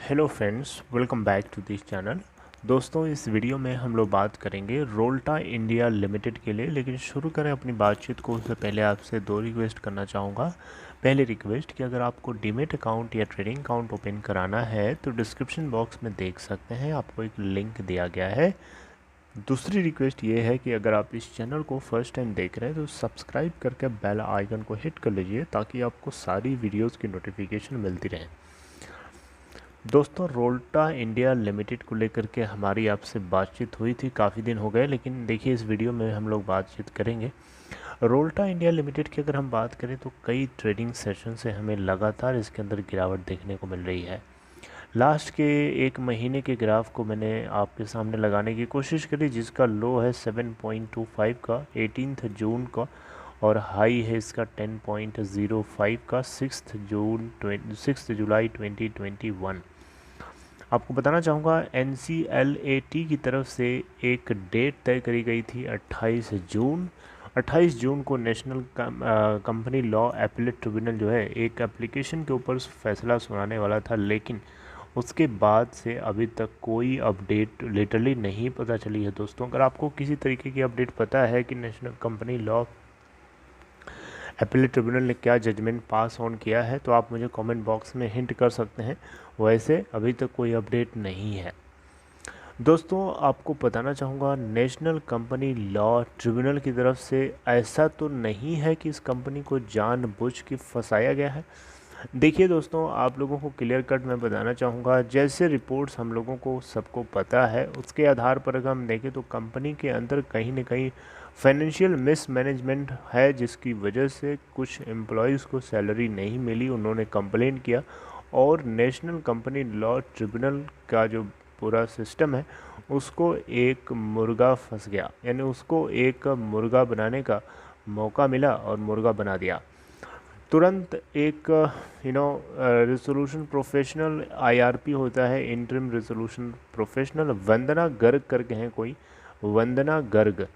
Hello friends, welcome back to this channel. दोस्तों, इस video में हम लोग बात करेंगे रोल्टा इंडिया लिमिटेड के लिए। लेकिन शुरू करें अपनी बातचीत को, उससे पहले आपसे दो रिक्वेस्ट करना चाहूँगा। पहली रिक्वेस्ट कि अगर आपको डीमेट अकाउंट या ट्रेडिंग अकाउंट ओपन कराना है तो डिस्क्रिप्शन बॉक्स में देख सकते हैं, आपको एक लिंक दिया गया है। दूसरी रिक्वेस्ट ये है कि अगर आप इस चैनल को फर्स्ट टाइम देख रहे हैं तो सब्सक्राइब करके बेल आइकन को हिट कर लीजिए ताकि आपको सारी वीडियोस की नोटिफिकेशन मिलती रहे। दोस्तों, रोल्टा इंडिया लिमिटेड को लेकर के हमारी आपसे बातचीत हुई थी, काफ़ी दिन हो गए, लेकिन देखिए इस वीडियो में हम लोग बातचीत करेंगे। रोल्टा इंडिया लिमिटेड की अगर हम बात करें तो कई ट्रेडिंग सेशन से हमें लगातार इसके अंदर गिरावट देखने को मिल रही है। लास्ट के एक महीने के ग्राफ को मैंने आपके सामने लगाने की कोशिश करी, जिसका लो है 7.25 का 18 जून का, और हाई है इसका 10.05 का 6 जुलाई 2021। आपको बताना चाहूँगा NCLAT की तरफ से एक डेट तय करी गई थी 28 जून को national company law appellate tribunal जो है एक एप्लीकेशन के ऊपर फैसला सुनाने वाला था, लेकिन उसके बाद से अभी तक कोई अपडेट लिटरली नहीं पता चली है। दोस्तों, अगर आपको किसी तरीके की अपडेट पता है कि national company law appellate tribunal ने क्या जजमेंट पास ऑन किया है तो आप मुझे कमेंट बॉक्स में हिंट कर सकते हैं। वैसे अभी तक कोई अपडेट नहीं है। दोस्तों, आपको बताना चाहूँगा, नेशनल कंपनी लॉ ट्रिब्यूनल की तरफ से ऐसा तो नहीं है कि इस कंपनी को जानबूझ के फंसाया गया है। देखिए दोस्तों, आप लोगों को क्लियर कट मैं बताना चाहूँगा, जैसे रिपोर्ट्स हम लोगों को सबको पता है उसके आधार पर अगर हम देखें तो कंपनी के अंदर कहीं ना कहीं फाइनेंशियल मिसमैनेजमेंट है, जिसकी वजह से कुछ एम्प्लॉयज़ को सैलरी नहीं मिली, उन्होंने कंप्लेन किया और नेशनल कंपनी लॉ ट्रिब्यूनल का जो पूरा सिस्टम है उसको एक मुर्गा फंस गया, यानी उसको एक मुर्गा बनाने का मौका मिला और मुर्गा बना दिया। तुरंत एक रेजोल्यूशन प्रोफेशनल IRP होता है, इंटरिम रेजोल्यूशन प्रोफेशनल, वंदना गर्ग करके हैं कोई, वंदना गर्ग,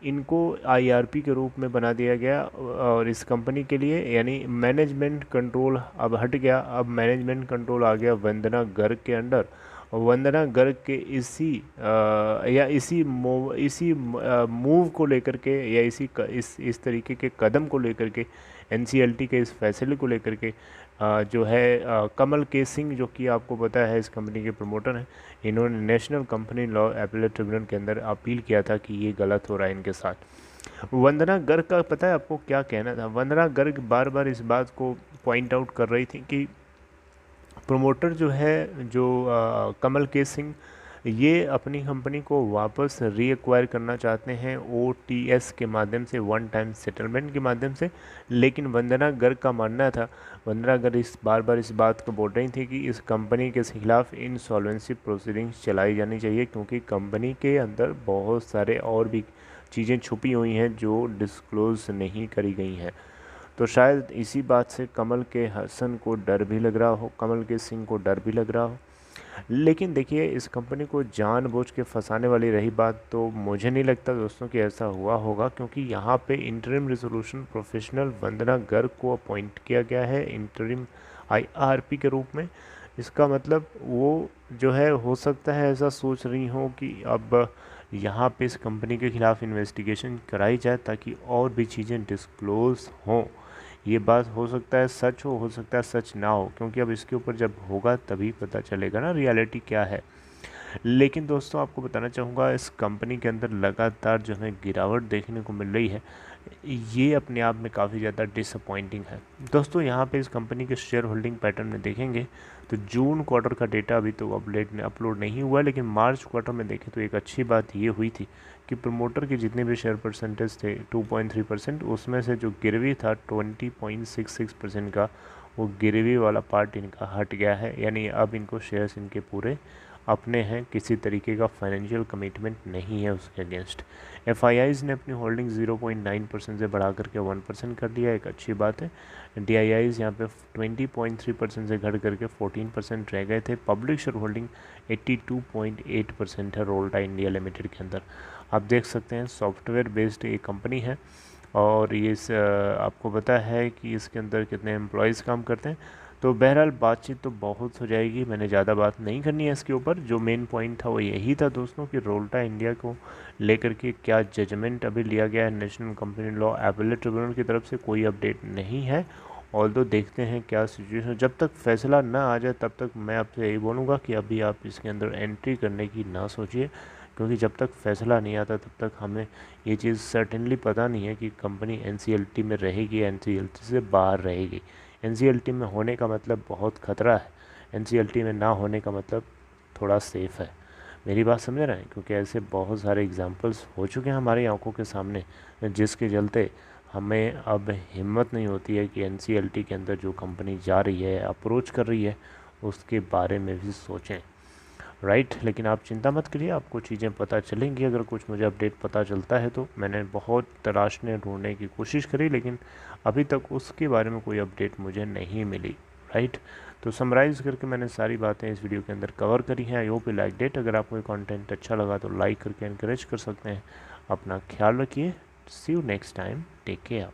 इनको IRP के रूप में बना दिया गया और इस कंपनी के लिए, यानी मैनेजमेंट कंट्रोल अब हट गया, अब मैनेजमेंट कंट्रोल आ गया वंदना गर्ग के अंडर। वंदना गर्ग के इसी मूव को लेकर के या इस तरीके के कदम को लेकर के, NCLT के इस फैसले को लेकर के जो है कमल के सिंह, जो कि आपको पता है इस कंपनी के प्रमोटर हैं, इन्होंने national company law appellate tribunal के अंदर अपील किया था कि ये गलत हो रहा है इनके साथ। वंदना गर्ग का पता है आपको क्या कहना था? वंदना गर्ग बार बार इस बात को पॉइंट आउट कर रही थी कि प्रमोटर जो है, जो कमल के सिंह, ये अपनी कंपनी को वापस रीएक्वायर करना चाहते हैं OTS के माध्यम से, वन टाइम सेटलमेंट के माध्यम से। लेकिन वंदना गर्ग का मानना था, वंदना गर्ग बार बार इस बात को बोल रही थी कि इस कंपनी के खिलाफ इंसॉल्वेंसी प्रोसीडिंग्स चलाई जानी चाहिए, क्योंकि कंपनी के अंदर बहुत सारे और भी चीज़ें छुपी हुई हैं जो डिस्क्लोज नहीं करी गई हैं। तो शायद इसी बात से कमल के हसन को डर भी लग रहा हो, कमल के सिंह को डर भी लग रहा हो। लेकिन देखिए, इस कंपनी को जानबूझ के फंसाने वाली रही बात, तो मुझे नहीं लगता दोस्तों कि ऐसा हुआ होगा, क्योंकि यहाँ पे इंटरिम रेजोल्यूशन प्रोफेशनल वंदना गर्ग को अपॉइंट किया गया है इंटरिम IRP के रूप में। इसका मतलब वो जो है, हो सकता है ऐसा सोच रही हो कि अब यहाँ पे इस कंपनी के खिलाफ इन्वेस्टिगेशन कराई जाए ताकि और भी चीज़ें डिस्क्लोज हों। ये बात हो सकता है सच हो सकता है सच ना हो, क्योंकि अब इसके ऊपर जब होगा तभी पता चलेगा ना रियलिटी क्या है। लेकिन दोस्तों, आपको बताना चाहूँगा, इस कंपनी के अंदर लगातार जो हमें गिरावट देखने को मिल रही है, ये अपने आप में काफ़ी ज़्यादा डिसअपॉइंटिंग है। दोस्तों, यहाँ पे इस कंपनी के शेयर होल्डिंग पैटर्न में देखेंगे तो जून क्वार्टर का डेटा अभी तो अपलोड नहीं हुआ, लेकिन मार्च क्वार्टर में देखें तो एक अच्छी बात ये हुई थी कि प्रमोटर के जितने भी शेयर परसेंटेज थे 2.3%, उसमें से जो गिरवी था 20.66% का, वो गिरवी वाला पार्ट इनका हट गया है, यानी अब इनको शेयर्स इनके पूरे अपने हैं, किसी तरीके का फाइनेंशियल कमिटमेंट नहीं है उसके अगेंस्ट। FIIs ने अपनी होल्डिंग 0.9% से बढ़ा करके 1% कर दिया, एक अच्छी बात है। DIIs यहाँ पे 20.3% से घट करके 14% रह गए थे। पब्लिक शेयर होल्डिंग 82.8% है रोल्टा इंडिया लिमिटेड के अंदर। आप देख सकते हैं सॉफ्टवेयर बेस्ड एक कंपनी है और ये आपको पता है कि इसके अंदर कितने एम्प्लॉयज़ काम करते हैं। तो बहरहाल बातचीत तो बहुत हो जाएगी, मैंने ज़्यादा बात नहीं करनी है इसके ऊपर। जो मेन पॉइंट था वो यही था दोस्तों कि रोल्टा इंडिया को लेकर के क्या जजमेंट अभी लिया गया है national company law appellate tribunal की तरफ से, कोई अपडेट नहीं है। ऑल्दो देखते हैं क्या सिचुएशन, जब तक फैसला ना आ जाए तब तक मैं आपसे यही बोलूँगा कि अभी आप इसके अंदर एंट्री करने की ना सोचिए, क्योंकि जब तक फैसला नहीं आता तब तक हमें ये चीज़ सर्टेनली पता नहीं है कि कंपनी एनसीएलटी में रहेगी या एनसीएलटी से बाहर रहेगी। एनसीएलटी में होने का मतलब बहुत ख़तरा है, एनसीएलटी में ना होने का मतलब थोड़ा सेफ़ है। मेरी बात समझ रहे हैं, क्योंकि ऐसे बहुत सारे एग्जांपल्स हो चुके हैं हमारी आंखों के सामने, जिसके चलते हमें अब हिम्मत नहीं होती है कि एनसीएलटी के अंदर जो कंपनी जा रही है, अप्रोच कर रही है, उसके बारे में भी सोचें, राइट। लेकिन आप चिंता मत करिए, आपको चीज़ें पता चलेंगी। अगर कुछ मुझे अपडेट पता चलता है तो, मैंने बहुत तलाशने ढूंढने की कोशिश करी लेकिन अभी तक उसके बारे में कोई अपडेट मुझे नहीं मिली, राइट। तो समराइज़ करके मैंने सारी बातें इस वीडियो के अंदर कवर करी हैं। I hope you like it. अगर आपको कंटेंट अच्छा लगा तो लाइक करके इनकरेज कर सकते हैं। अपना ख्याल रखिए। See you next time, take care.